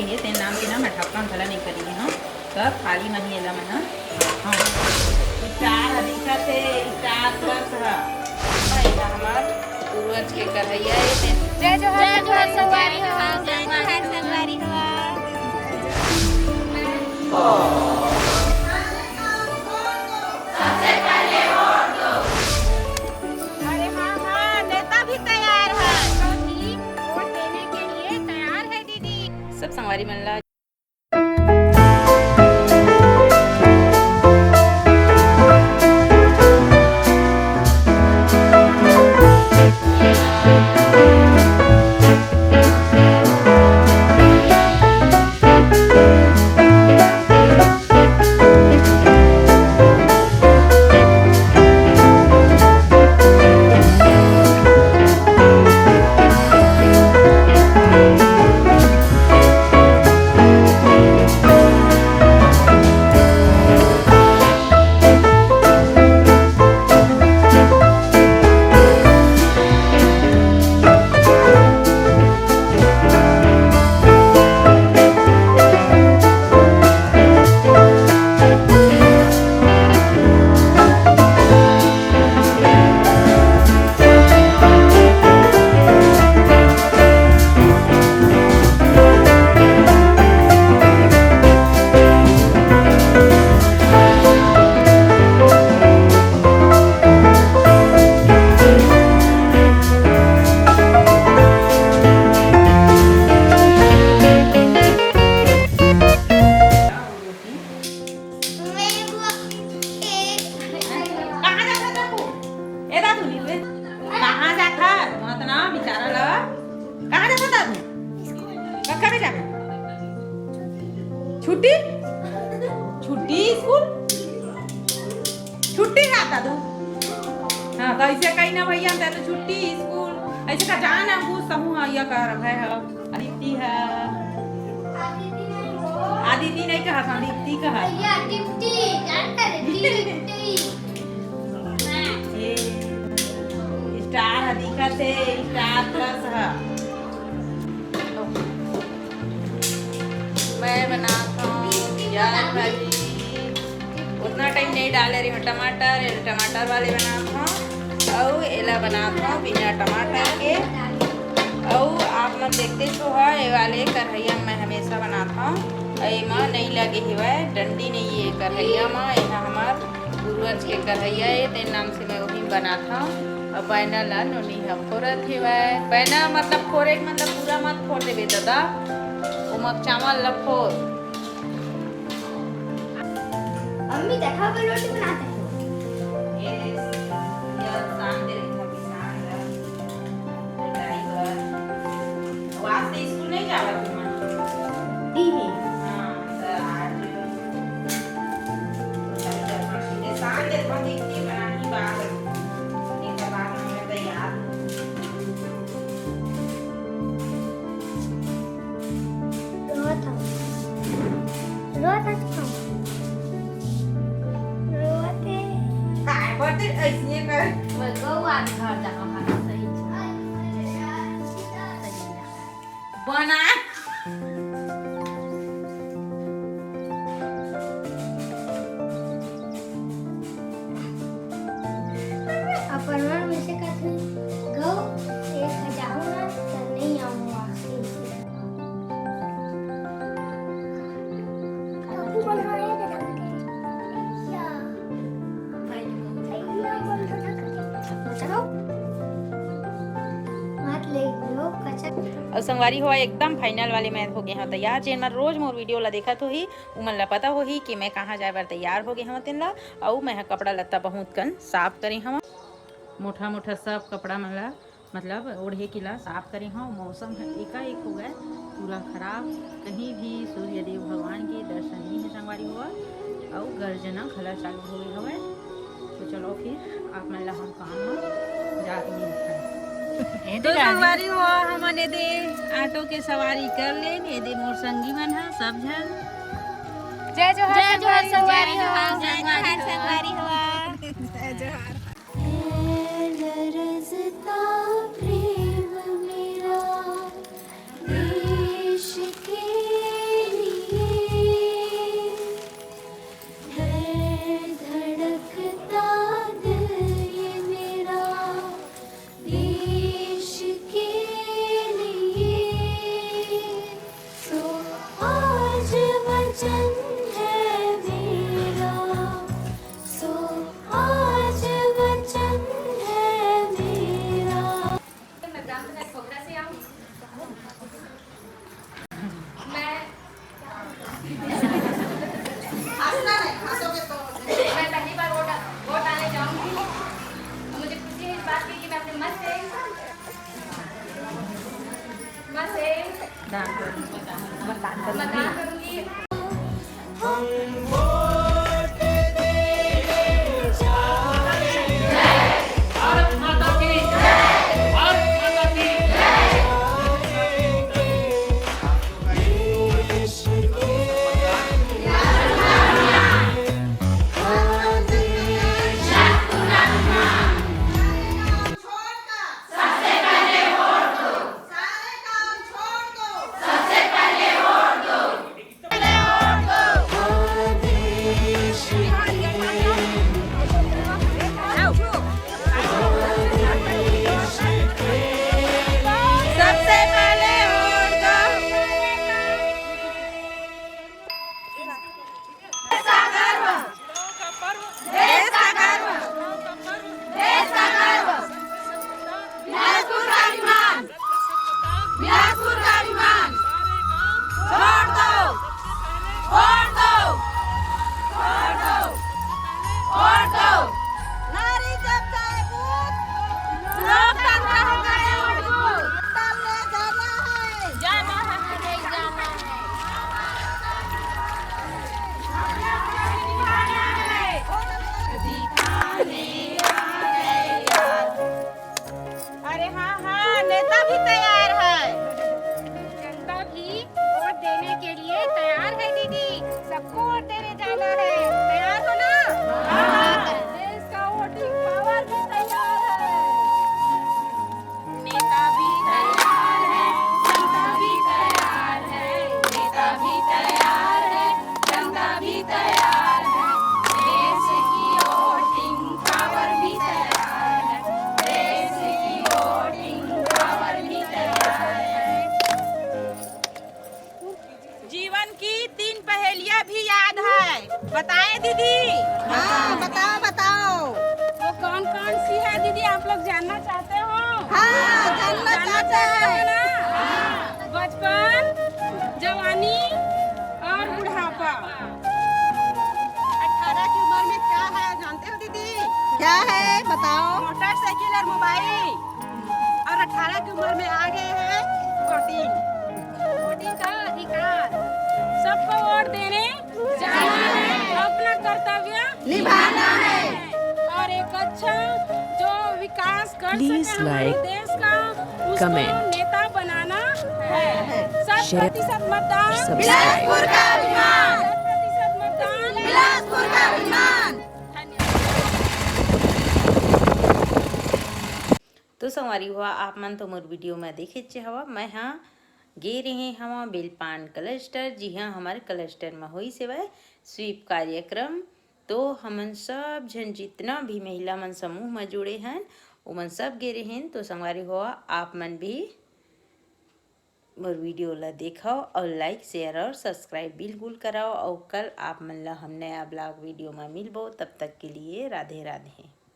होगे हे तेन नाम के ना मैं ढक्कन भला नहीं करी हाँ तब खाली नहीं एला मैं हाँ स्टार दिखत है स्टार प्लस है हमार पूर्वज के कढ़ैया जय जोहार संगवारी हवा जय जोहार संगवारी हवा। सबसे पहले वोट दो। अरे हाँ नेता भी तैयार है तो ठीक वोट देने के लिए तैयार है दीदी। सब संगवारी मन ला छुट्टी छुट्टी स्कूल छुट्टी खाता तू हाँ तो ऐसे कहीं ना भैया तो छुट्टी स्कूल ऐसे का जाना पूछ समूह ये कर है अदिति है आदिति नहीं कहा था दीप्ति कहा स्टार दिखत है स्टार प्लस है मैं बनाता हूँ प्याज भाजी उतना टाइम नहीं डाले रही हूँ टमाटर वाले बनाता हूँ और एला बनाता हूँ बिना टमाटर के और आप लोग देखते तो है ये वाले कढ़ैया मैं हमेशा बनाता हूँ एमा नहीं लगे हुआ डंडी नहीं है कढ़ैया में यहाँ हमार पूर्वज के कढ़ैया है तेन नाम से मैं वही बनाता हूँ और बैना ला नोनी हम फोरत हुआ है बैना मतलब फोरे मतलब पूरा मत फोड़ देवे दादा उमक चावल लफोर अम्मी देखा वो रोटी बनाते हैं ये शाम दे रही थी शाम ड्राइवर वास्ते स्कूल नहीं जावा तुम दीदी हां तो आज शाम दे बंदी की बनानी बात एक बार मैं तैयार रोता रोते ऐसे कर भगवान घर जाओ खाना सही बना अपन मन में से कहते गो एक जाऊँ ना तो नहीं आऊँगा आपको बनाया और संगवारी हुआ एकदम फाइनल वाले मैच हो गए हैं तैयार जेन मैं रोज मोर वीडियो ला देखा तो ही उमन ला पता हो ही कि मैं कहाँ जाए बार तैयार हो गए हम तेन ला और मैं कपड़ा लत्ता बहुत कन साफ करी हम मोटा मोटा सब कपड़ा मन ला मतलब ओढ़े के ला साफ करी हम मौसम एकाएक हो गए पूरा खराब कहीं भी सूर्यदेव भगवान के दर्शन नहीं है संगवारी हुआ और गर्जना खला चालू हो गई हवे तो चलो फिर आप मन ला हम काम में जाके मिलते तो संगवारी हो हमने दे ऑटो के सवारी कर ले दे मोर संगी मन है सब जन जय जोहार संगवारी जय हुआ जोहार संगवारी हुआ जय जोहार रज़ता प्रेम मेरा देश के वचन है मेरा, सो आज वचन है मेरा। मैं ग्राम पंचायत खोखरा से आऊँ। मैं पहली बार वोट डालने जाऊंगी। मुझे खुशी है इस बात की कि मैं अपने मन से मतदान करूंगी। अरे हाँ हाँ, नेता भी तैयार है। जनता भी वोट देने के लिए तैयार है दीदी। सबको वोट देने जाना है। तैयार हो ना? हाँ। देश का वोटिंग पावर भी तैयार है। नेता भी तैयार है, जनता भी तैयार है। नेता भी तैयार है, जनता भी तैयार है। देश की वोटिंग पावर भी तैयार है। देश की वोटिंग पावर भी तैयार है। जीवन की 3 पहेलियां भी याद है। बताएं दीदी? हाँ, बताओ बताओ। वो कौन कौन सी है दीदी, आप लोग जानना चाहते हो? हाँ, जानना चाहते हैं। हो ना? बचपन, जवानी और बुढ़ापा। 18 की उम्र में क्या है जानते हो दीदी? क्या है बताओ। मोटरसाइकिल और मोबाइल। और 18 की उम्र में आ गए हैं वोटिंग। वोटिंग का अधिकार। सबको वोट देने जाना है। अपना कर्तव्य निभाना है। और एक अच्छा जो विकास कर Please सके हमारे like, देश का, उसको comment, नेता बनाना है। share, 100% मतदान subscribe. बिलासपुर का अभिमान, 100% मतदान बिलासपुर का अभिमान। तो संगवारी हुआ आप मन तो मोर वीडियो में देखे हवा मैं हाँ गे रहे हवा बेलपान क्लस्टर। जी हाँ, हमारे क्लस्टर में हुई सेवाए स्वीप कार्यक्रम। तो हमन सब जन जितना भी महिला मन समूह में जुड़े हैं उमन सब गे रहे हैं। तो संगवारी हुआ आप मन भी मोर वीडियो ला देखो और लाइक शेयर और सब्सक्राइब बिल्कुल कराओ। और कल आप मन ला हम नया ब्लॉग वीडियो में मिलबो। तब तक के लिए राधे राधे।